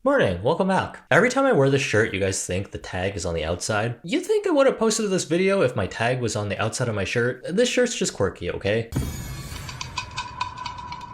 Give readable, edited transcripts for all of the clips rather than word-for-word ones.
Morning, welcome back. Every time I wear this shirt, you guys think the tag is on the outside. You think I would have posted this video if my tag was on the outside of my shirt? This shirt's just quirky, okay?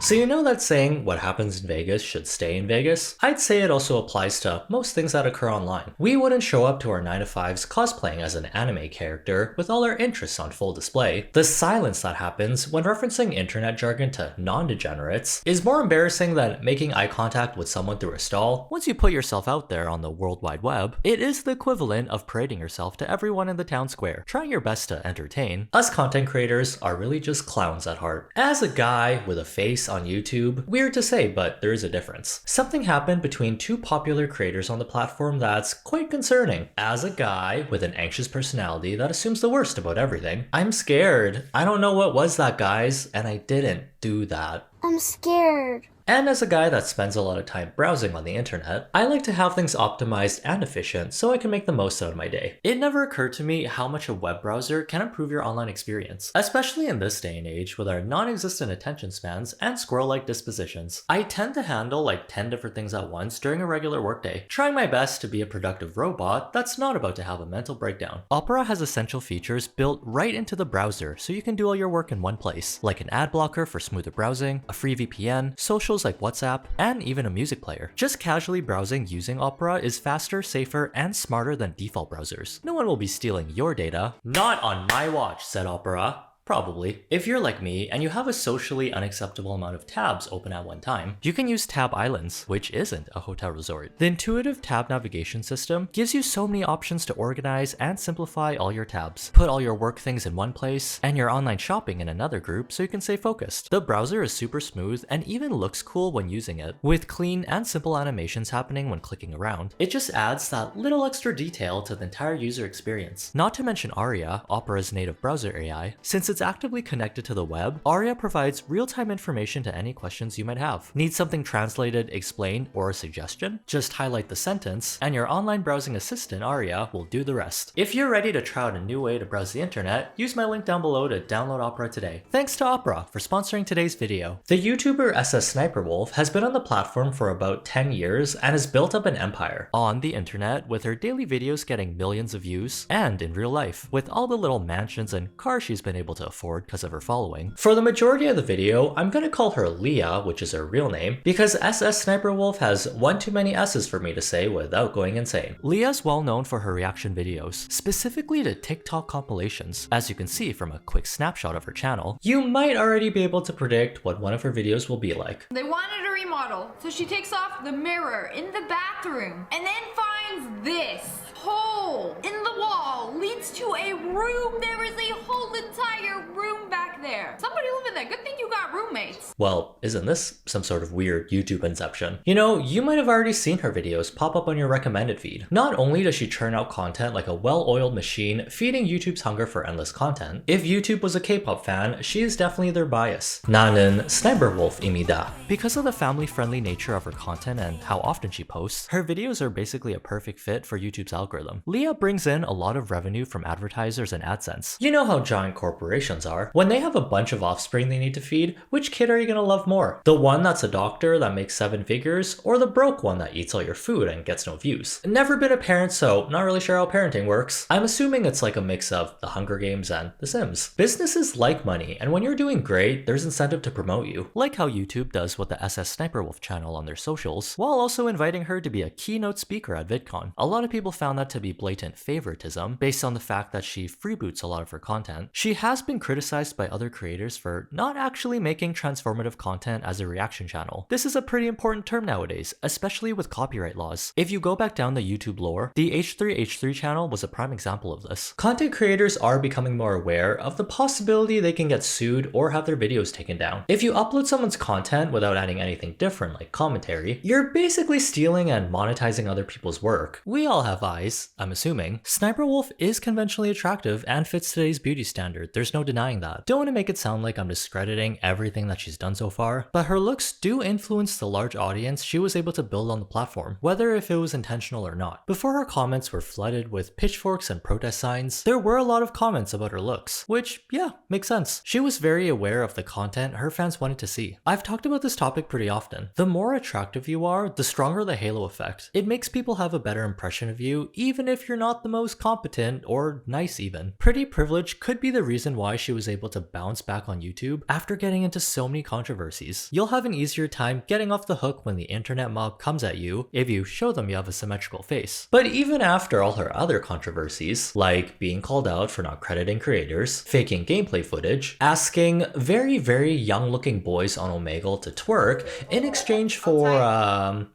So you know that saying, what happens in Vegas should stay in Vegas? I'd say it also applies to most things that occur online. We wouldn't show up to our 9-to-5s cosplaying as an anime character with all our interests on full display. The silence that happens when referencing internet jargon to non-degenerates is more embarrassing than making eye contact with someone through a stall. Once you put yourself out there on the World Wide Web, it is the equivalent of parading yourself to everyone in the town square, trying your best to entertain. Us content creators are really just clowns at heart. As a guy with a face on YouTube, weird to say, but there is a difference. Something happened between two popular creators on the platform that's quite concerning. As a guy with an anxious personality that assumes the worst about everything, I'm scared. I don't know what was that, guys, and I didn't do that. I'm scared. And as a guy that spends a lot of time browsing on the internet, I like to have things optimized and efficient so I can make the most out of my day. It never occurred to me how much a web browser can improve your online experience, especially in this day and age with our non-existent attention spans and squirrel-like dispositions. I tend to handle like 10 different things at once during a regular workday, trying my best to be a productive robot that's not about to have a mental breakdown. Opera has essential features built right into the browser so you can do all your work in one place, like an ad blocker for smoother browsing, a free VPN, socials like WhatsApp, and even a music player. Just casually browsing using Opera is faster, safer, and smarter than default browsers. No one will be stealing your data. Not on my watch, said Opera. Probably. If you're like me and you have a socially unacceptable amount of tabs open at one time, you can use Tab Islands, which isn't a hotel resort. The intuitive tab navigation system gives you so many options to organize and simplify all your tabs. Put all your work things in one place and your online shopping in another group so you can stay focused. The browser is super smooth and even looks cool when using it, with clean and simple animations happening when clicking around. It just adds that little extra detail to the entire user experience. Not to mention Aria, Opera's native browser AI. Since it's actively connected to the web, Aria provides real-time information to any questions you might have. Need something translated, explained, or a suggestion? Just highlight the sentence, and your online browsing assistant, Aria, will do the rest. If you're ready to try out a new way to browse the internet, use my link down below to download Opera today. Thanks to Opera for sponsoring today's video. The YouTuber SSSniperWolf has been on the platform for about 10 years and has built up an empire on the internet, with her daily videos getting millions of views, and in real life, with all the little mansions and cars she's been able to afford because of her following. For the majority of the video, I'm gonna call her Leah, which is her real name, because SSSniperWolf has one too many S's for me to say without going insane. Leah's well known for her reaction videos, specifically to TikTok compilations, as you can see from a quick snapshot of her channel. You might already be able to predict what one of her videos will be like. They wanted a remodel, so she takes off the mirror in the bathroom and then finds this hole in the wall leads to a room. There is a whole entire room back there. Somebody live in there. Good thing you got roommates. Well, isn't this some sort of weird YouTube inception? You know, you might have already seen her videos pop up on your recommended feed. Not only does she churn out content like a well-oiled machine, feeding YouTube's hunger for endless content, if YouTube was a K-pop fan, she is definitely their bias. 나는 SSSniperWolf입니다. Because of the family-friendly nature of her content and how often she posts, her videos are basically a perfect fit for YouTube's algorithm. Leah brings in a lot of revenue from advertisers and AdSense. You know how giant corporations are. When they have a bunch of offspring they need to feed, which kid are you gonna love more? The one that's a doctor that makes 7 figures, or the broke one that eats all your food and gets no views? Never been a parent, so not really sure how parenting works. I'm assuming it's like a mix of The Hunger Games and The Sims. Businesses like money, and when you're doing great, there's incentive to promote you. Like how YouTube does with the SSSniperWolf channel on their socials, while also inviting her to be a keynote speaker at VidCon. A lot of people found that to be blatant favoritism based on the fact that she freeboots a lot of her content. She has been criticized by other creators for not actually making transformative content as a reaction channel. This is a pretty important term nowadays, especially with copyright laws. If you go back down the YouTube lore, the H3H3 channel was a prime example of this. Content creators are becoming more aware of the possibility they can get sued or have their videos taken down. If you upload someone's content without adding anything different like commentary, you're basically stealing and monetizing other people's work. We all have eyes, I'm assuming. SSniperWolf is conventionally attractive and fits today's beauty standard, there's no denying that. Don't want to make it sound like I'm discrediting everything that she's done so far, but her looks do influence the large audience she was able to build on the platform, whether if it was intentional or not. Before her comments were flooded with pitchforks and protest signs, there were a lot of comments about her looks, which, yeah, makes sense. She was very aware of the content her fans wanted to see. I've talked about this topic pretty often. The more attractive you are, the stronger the halo effect. It makes people have a better impression of you, even if you're not the most competent or nice even. Pretty privilege could be the reason why she was able to bounce back on YouTube after getting into so many controversies. You'll have an easier time getting off the hook when the internet mob comes at you if you show them you have a symmetrical face. But even after all her other controversies, like being called out for not crediting creators, faking gameplay footage, asking very young looking boys on Omegle to twerk in exchange for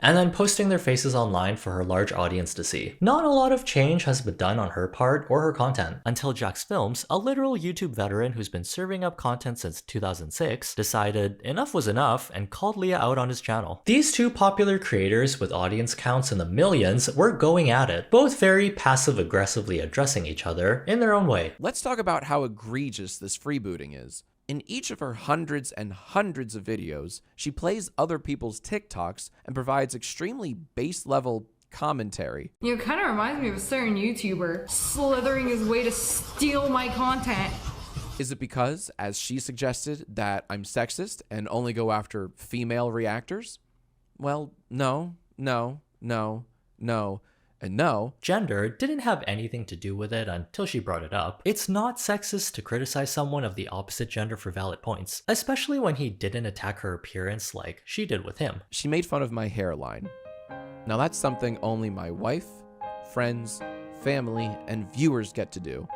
and then posting their faces online for her large audience to see. Not a lot of change has been done on her part or her content, until Jax Films, a literal YouTube veteran who's been serving up content since 2006, decided enough was enough and called Leah out on his channel. These two popular creators with audience counts in the millions were going at it, both very passive-aggressively addressing each other in their own way. Let's talk about how egregious this freebooting is. In each of her hundreds and hundreds of videos, she plays other people's TikToks and provides extremely base-level commentary. You know, it kind of reminds me of a certain YouTuber slithering his way to steal my content. Is it because, as she suggested, that I'm sexist and only go after female reactors? Well, no, and no. Gender didn't have anything to do with it until she brought it up. It's not sexist to criticize someone of the opposite gender for valid points, especially when he didn't attack her appearance like she did with him. She made fun of my hairline. Now that's something only my wife, friends, family, and viewers get to do.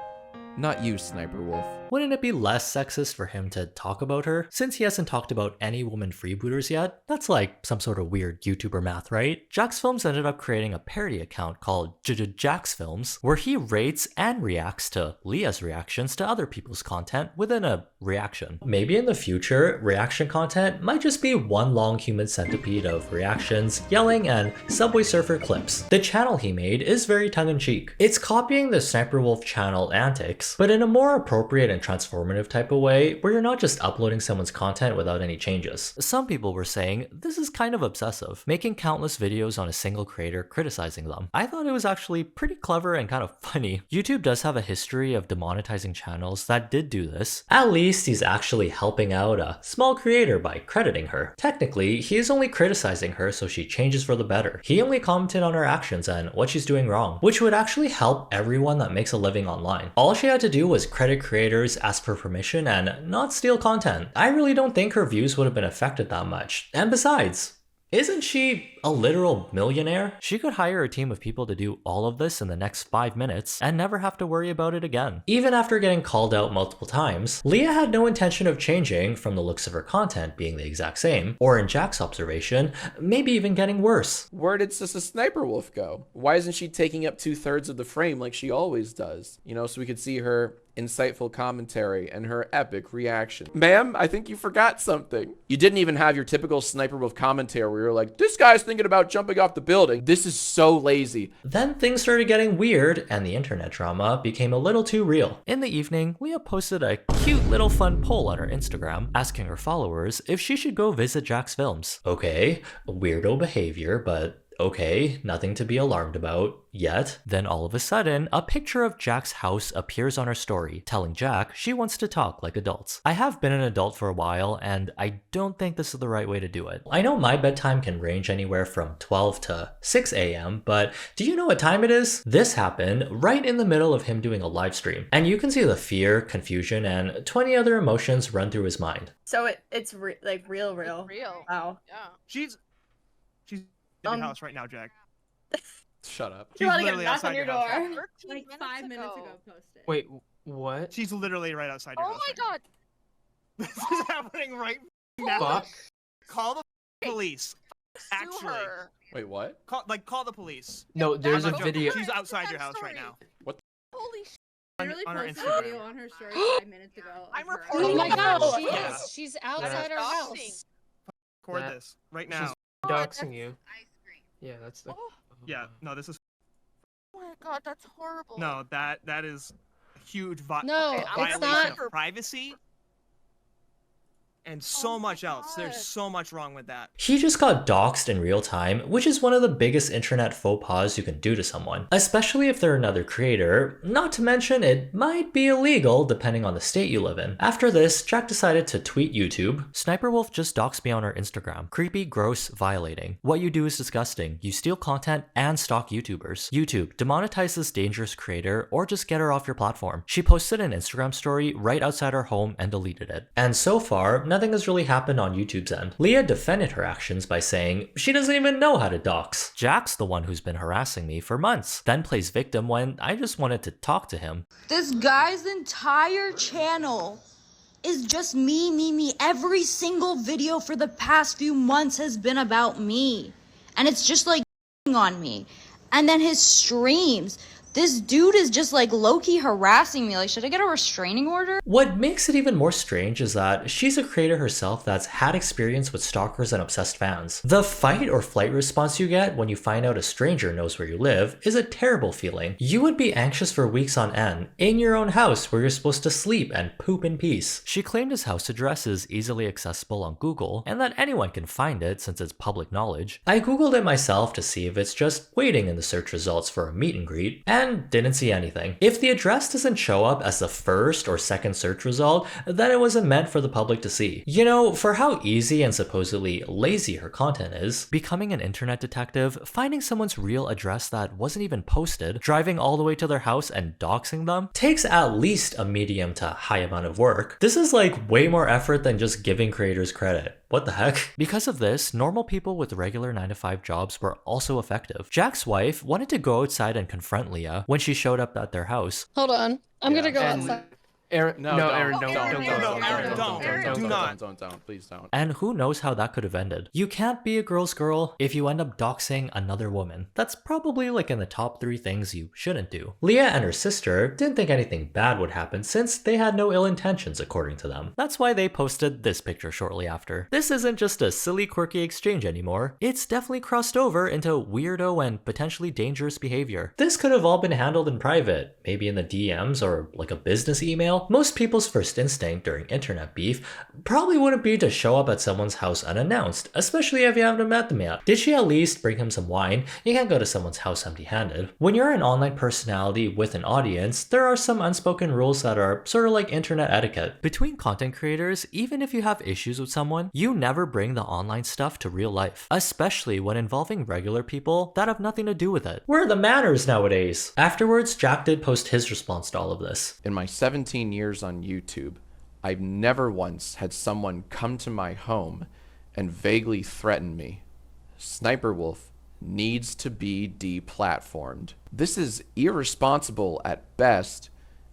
Not you, SSSniperWolf. Wouldn't it be less sexist for him to talk about her? Since he hasn't talked about any woman freebooters yet, that's like some sort of weird YouTuber math, right? Jax Films ended up creating a parody account called Jax Films, where he rates and reacts to Leah's reactions to other people's content within a reaction. Maybe in the future, reaction content might just be one long human centipede of reactions, yelling, and Subway Surfer clips. The channel he made is very tongue-in-cheek. It's copying the SSSniperWolf channel antics, but in a more appropriate and transformative type of way, where you're not just uploading someone's content without any changes. Some people were saying this is kind of obsessive, making countless videos on a single creator criticizing them. I thought it was actually pretty clever and kind of funny. YouTube does have a history of demonetizing channels that did do this. At least he's actually helping out a small creator by crediting her. Technically, he is only criticizing her so she changes for the better. He only commented on her actions and what she's doing wrong, which would actually help everyone that makes a living online. All she had to do was credit creators, ask for permission, and not steal content. I really don't think her views would have been affected that much. And besides, isn't she a literal millionaire? She could hire a team of people to do all of this in the next 5 minutes and never have to worry about it again. Even after getting called out multiple times, Leah had no intention of changing from the looks of her content being the exact same, or in Jack's observation, maybe even getting worse. Where did SSSniperWolf go? Why isn't she taking up 2/3 of the frame like she always does? You know, so we could see her insightful commentary and her epic reaction. Ma'am, I think you forgot something. You didn't even have your typical SSSniperWolf commentary where you're like, this guy's thinking about jumping off the building. This is so lazy. Then things started getting weird and the internet drama became a little too real. In the evening, Leah posted a cute little fun poll on her Instagram asking her followers if she should go visit Jax Films. Okay, weirdo behavior, but okay, nothing to be alarmed about yet. Then all of a sudden, a picture of Jack's house appears on her story, telling Jack she wants to talk like adults. I have been an adult for a while, and I don't think this is the right way to do it. I know my bedtime can range anywhere from 12 to 6 a.m., but do you know what time it is? This happened right in the middle of him doing a live stream, and you can see the fear, confusion, and 20 other emotions run through his mind. So it's like real. Real. Wow. Yeah. She's in your house right now, Jack. Shut up. You She's want to get a literally knock outside on your your house. door? 13 Like 5 minutes ago posted. Wait, what? She's literally right outside your Oh house. my god. This is happening right now. Fuck. Call the police. Sue Actually. her. Wait, what? Call the police. No, there's a That's video. She's outside that your house story. right now. Holy shit. Literally on her posted Instagram. a video on her story 5 minutes ago. of I'm her reporting Oh my you. god, she Yeah. is. She's outside her Disgusting. house. Record That- this right now. She's doxing you. Yeah, that's the. Oh. Yeah, no, this is Oh my god, that's horrible. No, that is a huge No, it's violation not. of privacy. And Oh so my much else. There's God. so much wrong with that. He just got doxxed in real time, which is one of the biggest internet faux pas you can do to someone, especially if they're another creator, not to mention it might be illegal depending on the state you live in. After this, Jack decided to tweet YouTube, "SniperWolf just doxed me on her Instagram. Creepy, gross, violating. What you do is disgusting. You steal content and stalk YouTubers. YouTube, demonetize this dangerous creator or just get her off your platform." She posted an Instagram story right outside her home and deleted it. And so far, nothing has really happened on YouTube's end. Leah defended her actions by saying she doesn't even know how to dox. Jack's the one who's been harassing me for months, then plays victim when I just wanted to talk to him. This guy's entire channel is just me. Every single video for the past few months has been about me. And it's just like on me. And then his streams. This dude is just like low-key harassing me. Like, should I get a restraining order? What makes it even more strange is that she's a creator herself that's had experience with stalkers and obsessed fans. The fight or flight response you get when you find out a stranger knows where you live is a terrible feeling. You would be anxious for weeks on end, in your own house where you're supposed to sleep and poop in peace. She claimed his house address is easily accessible on Google, and that anyone can find it since it's public knowledge. I googled it myself to see if it's just waiting in the search results for a meet and greet, and didn't see anything. If the address doesn't show up as the first or second search result, then it wasn't meant for the public to see. You know, for how easy and supposedly lazy her content is, becoming an internet detective, finding someone's real address that wasn't even posted, driving all the way to their house and doxing them, takes at least a medium to high amount of work. This is like way more effort than just giving creators credit. What the heck? Because of this, normal people with regular 9-to-5 jobs were also effective. Jack's wife wanted to go outside and confront Leah when she showed up at their house. Hold on. I'm gonna go And- outside. Aaron, No, Aaron, don't. don't, Do not. please don't. And who knows how that could have ended. You can't be a girl's girl if you end up doxing another woman. That's probably like in the top 3 things you shouldn't do. Leah and her sister didn't think anything bad would happen since they had no ill intentions according to them. That's why they posted this picture shortly after. This isn't just a silly quirky exchange anymore. It's definitely crossed over into weirdo and potentially dangerous behavior. This could have all been handled in private, maybe in the DMs or like a business email. Most people's first instinct during internet beef probably wouldn't be to show up at someone's house unannounced, especially if you haven't met them yet. Did she at least bring him some wine? You can't go to someone's house empty-handed. When you're an online personality with an audience, there are some unspoken rules that are sort of like internet etiquette. Between content creators, even if you have issues with someone, you never bring the online stuff to real life, especially when involving regular people that have nothing to do with it. Where are the manners nowadays? Afterwards, Jack did post his response to all of this. In my 17 years on YouTube, I've never once had someone come to my home and vaguely threaten me. SniperWolf needs to be deplatformed. This is irresponsible at best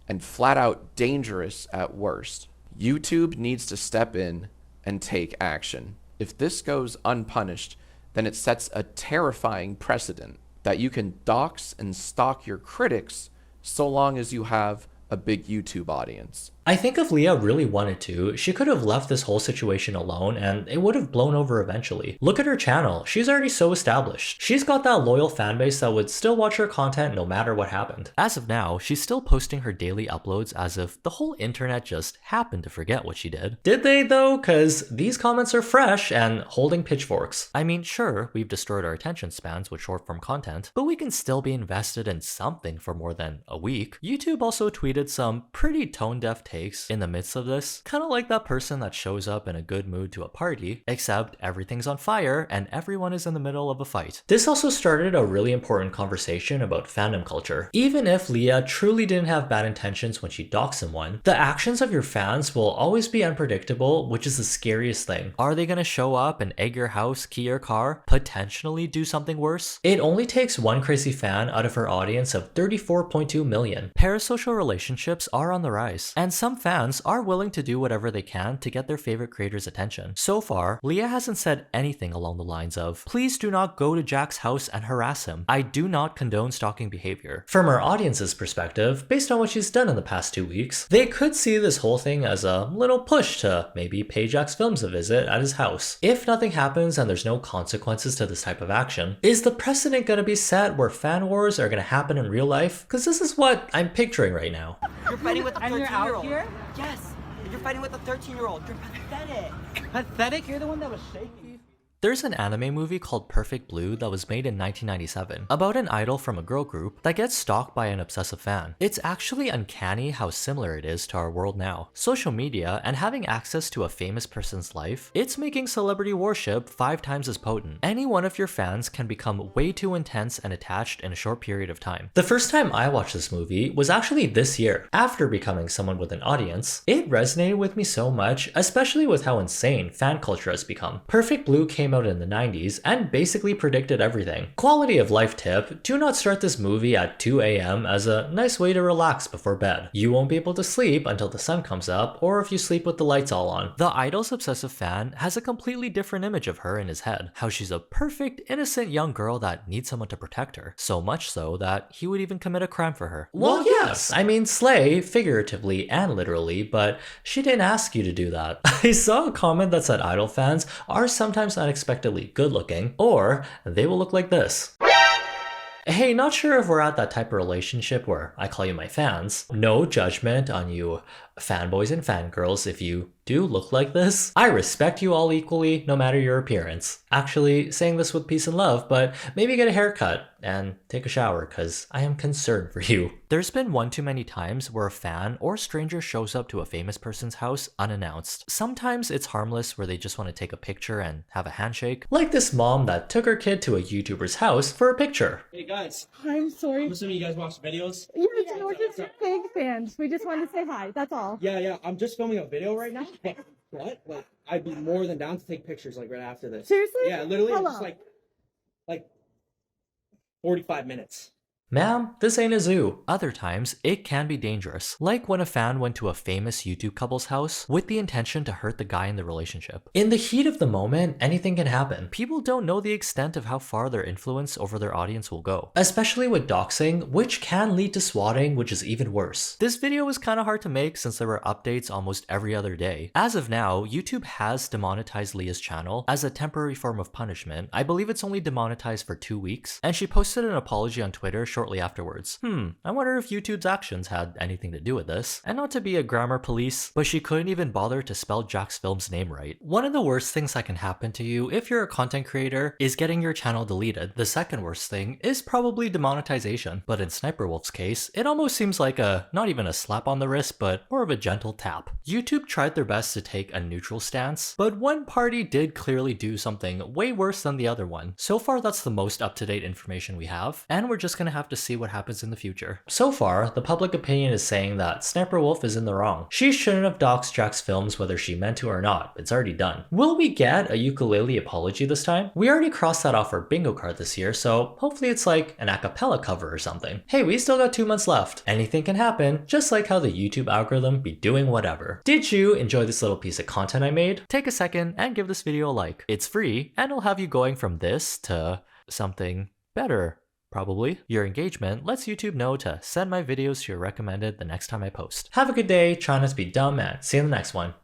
and flat out dangerous at worst. YouTube needs to step in and take action. If this goes unpunished, then it sets a terrifying precedent that you can dox and stalk your critics so long as you have a big YouTube audience. I think if Leah really wanted to, she could have left this whole situation alone and it would have blown over eventually. Look at her channel, she's already so established. She's got that loyal fan base that would still watch her content no matter what happened. As of now, she's still posting her daily uploads as if the whole internet just happened to forget what she did. Did they though? Cause these comments are fresh and holding pitchforks. I mean, sure, we've destroyed our attention spans with short form content, but we can still be invested in something for more than a week. YouTube also tweeted some pretty tone-deaf takes in the midst of this, kind of like that person that shows up in a good mood to a party, except everything's on fire and everyone is in the middle of a fight. This also started a really important conversation about fandom culture. Even if Leah truly didn't have bad intentions when she doxed someone, the actions of your fans will always be unpredictable, which is the scariest thing. Are they gonna show up and egg your house, key your car, potentially do something worse? It only takes one crazy fan out of her audience of 34.2 million. Parasocial relationships are on the rise, and some fans are willing to do whatever they can to get their favorite creator's attention. So far, Leah hasn't said anything along the lines of, "Please do not go to Jack's house and harass him. I do not condone stalking behavior." From our audience's perspective, based on what she's done in the past 2 weeks, they could see this whole thing as a little push to maybe pay Jack's Films a visit at his house. If nothing happens and there's no consequences to this type of action, is the precedent gonna be set where fan wars are gonna happen in real life? Because this is what I'm picturing right now. You're fighting with a 13-year-old. And you're out here? Yes. You're fighting with a 13-year-old. You're pathetic. Pathetic? You're the one that was shaking. There's an anime movie called Perfect Blue that was made in 1997 about an idol from a girl group that gets stalked by an obsessive fan. It's actually uncanny how similar it is to our world now. Social media and having access to a famous person's life, it's making celebrity worship 5 times as potent. Any one of your fans can become way too intense and attached in a short period of time. The first time I watched this movie was actually this year. After becoming someone with an audience, it resonated with me so much, especially with how insane fan culture has become. Perfect Blue came out in the 90s and basically predicted everything. Quality of life tip: do not start this movie at 2 a.m. as a nice way to relax before bed. You won't be able to sleep until the sun comes up, or if you sleep with the lights all on. The idol's obsessive fan has a completely different image of her in his head. How she's a perfect, innocent young girl that needs someone to protect her. So much so that he would even commit a crime for her. Well, yes, I mean slay, figuratively and literally, but she didn't ask you to do that. I saw a comment that said idol fans are sometimes unexpectedly good looking, or they will look like this. Hey, not sure if we're at that type of relationship where I call you my fans. No judgment on you fanboys and fangirls if you do look like this. I respect you all equally, no matter your appearance. Actually, saying this with peace and love, but maybe get a haircut and take a shower, cause I am concerned for you. There's been one too many times where a fan or stranger shows up to a famous person's house unannounced. Sometimes it's harmless where they just want to take a picture and have a handshake. Like this mom that took her kid to a YouTuber's house for a picture. Hey guys. I'm sorry. I'm assuming you guys watch videos? Yes, we're just big fans. We just wanted to say hi. That's all. Yeah. I'm just filming a video right now. What? Like, I'd be more than down to take pictures like right after this. Seriously? Yeah, literally Hello. just like 45 minutes. Ma'am, this ain't a zoo. Other times, it can be dangerous, like when a fan went to a famous YouTube couple's house with the intention to hurt the guy in the relationship. In the heat of the moment, anything can happen. People don't know the extent of how far their influence over their audience will go, especially with doxing, which can lead to swatting, which is even worse. This video was kind of hard to make since there were updates almost every other day. As of now, YouTube has demonetized Leah's channel as a temporary form of punishment. I believe it's only demonetized for 2 weeks, and she posted an apology on Twitter shortly afterwards. I wonder if YouTube's actions had anything to do with this. And not to be a grammar police, but she couldn't even bother to spell Jack's Film's name right. One of the worst things that can happen to you if you're a content creator is getting your channel deleted. The second worst thing is probably demonetization. But in SSSniperWolf's case, it almost seems like not even a slap on the wrist, but more of a gentle tap. YouTube tried their best to take a neutral stance, but one party did clearly do something way worse than the other one. So far, that's the most up-to-date information we have, and we're just gonna have to see what happens in the future. So far, the public opinion is saying that SSniperWolf is in the wrong. She shouldn't have doxed Jack's Films whether she meant to or not. It's already done. Will we get a ukulele apology this time? We already crossed that off our bingo card this year, so hopefully it's like an a cappella cover or something. Hey, we still got 2 months left. Anything can happen, just like how the YouTube algorithm be doing whatever. Did you enjoy this little piece of content I made? Take a second and give this video a like. It's free, and it'll have you going from this to something better. Probably. Your engagement lets YouTube know to send my videos to your recommended the next time I post. Have a good day, try not to be dumb, and see you in the next one.